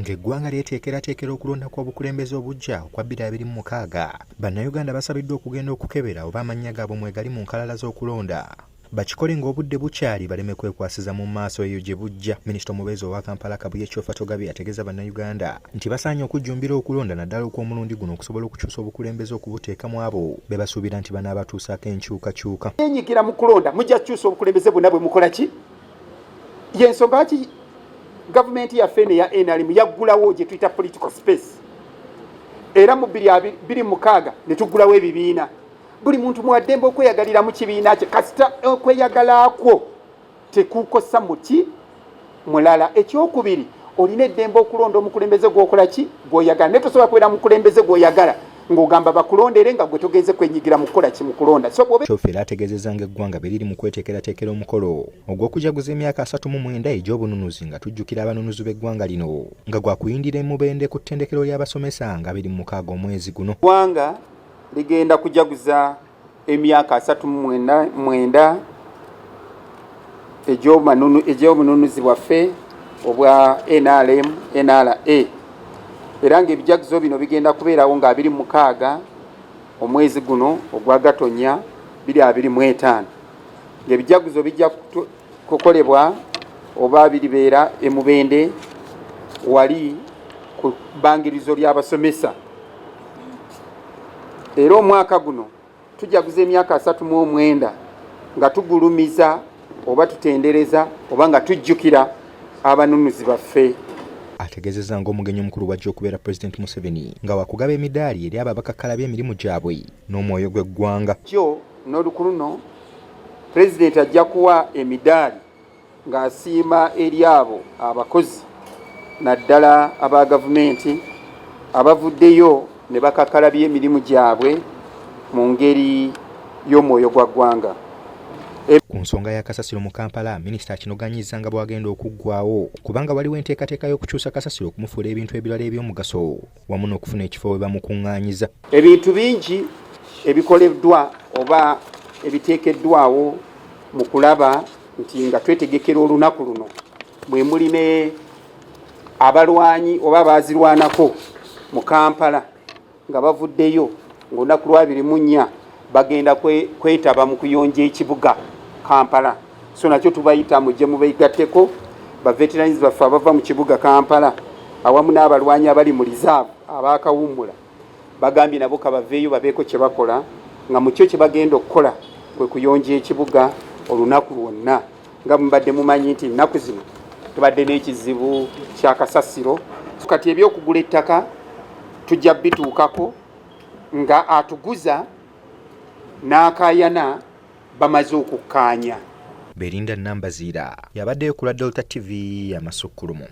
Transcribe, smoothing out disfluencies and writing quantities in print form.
Ng'eggwanga lyeteekerateekera okulonda kw'obukulembeze obujja okwa 2026, bannayuganda basabiddwa okugenda okukebera oba amannya gaabwe mwegali mu nkalala z'okulonda. Bakikole ng'obudde bukyali baleme kwekwasiza mu maaso eyo gye bujja. Minisita omubeezi owa Kampala Kabuye Choofa Togabe ategeeza bannayuganda nti basaanye okujjumbira okulonda naddala okw'omulundi guno okusobola okukyusa obukulembeze okubuteeka mu abo be basuubira nti banaabatuusaako enkyukakyuka. Yenyigira mu kulonda mujja kukyusa obukulembeze bwonna bwe mukola ki? Y'ensonga ki gavumenti yaffe eno ya NRM yaggulawo gye tuyita political space. Era mu 2026 ne tuggulawo ebibiina. Buli muntu mwaddembe okweyagalira mu kibiina kye kasita okweyagala kwo tekuukosa muti mulala. Ekyokubiri olina eddembe okulonda omukulembeze gw'okola ki gw'oyagala. Ne tosobola kubeera mukulembeze gw'oyagala ng'ogamba bakulondere nga gwe togenze kwenyigira mu kukola ki mu kulonda. Choofa era ategeezezza ng'eggwanga be liri mu kweteekerateekera omukolo ogw'okujaguza emyaka 39 egy'obununuzi nga tujjukira abanunuzi b'eggwanga lino nga gwakuyindira emubende ku ttendekero ly'abasomesa nga 26 omwezi guno. Eggwanga ligenda kujaguza emyaka 39 egy'obununuzi bwaffe obwa NRM NRA. Era ng'ebijaguzo bino bigenda kubeerawo nga 26 omwezi guno ogwa Gatonnya 2025. Ng'ebijaguzo bijja kukolebwa oba biribeera emubende wali ku bbangirizo ly'abasomesa. Era omwaka guno tujaguza emyaka 39 nga tugulumiza oba tutendereza oba nga tujjukira abanunuzi baffe. Ategeezezza ng'omugenyi omukulu wajja okubeera President Museveni nga wakugaba emidaali eri abo abakakkalabya emirimu gyabwe n'omwoyo gw'eggwanga. Kyo n'oluku luno President ajja kuwa emidaali ng'asiima eri abo abakozi naddala aba gavumenti abavuddeyo ne bakakkalabya emirimu gyabwe mu ngeri y'omwoyo gwa ggwanga. Ku nsonga ya kasasiro mu Kampala, minisita akinoganyizza nga bwagenda okuggwaawo kubanga waliwo enteekateeka y'okukyusa kasasiro okumufuula ebintu ebirala eby'omugaso wamu n'okufuna ekifo we bamukuŋŋaanyiza. Ebintu bingi ebikoleddwa oba ebiteekeddwawo mu kulaba nti nga twetegekera olunaku luno bwe muli ne abalwanyi oba abaazirwanako mu Kampala nga bavuddeyo ng'olunaku lwa 24 bagenda kwetaba mu kuyonja ekibuga Kampala. So nakyo tubayita mujje mubeegatteko ba veterans baffe abava mu kibuga Kampala awamu n'abalwanyi abali mu reserve abaakawummula bagambye nabo kabaveeyo babeeko kye bakola nga mu kyo kye bagenda okukola kwe kuyonja ekibuga olunaku lwonna. Nga mubadde mumanyi nti nnaku zino tubadde n'ekizibu kya kasasiro. Kati ebyokugula ettaka tujja bituukako nga atuguza n'akaayana bamaze okukkaanya. Belinda Nambaziira yabaddeyo ku lwa Delta TV Amasukkulumu.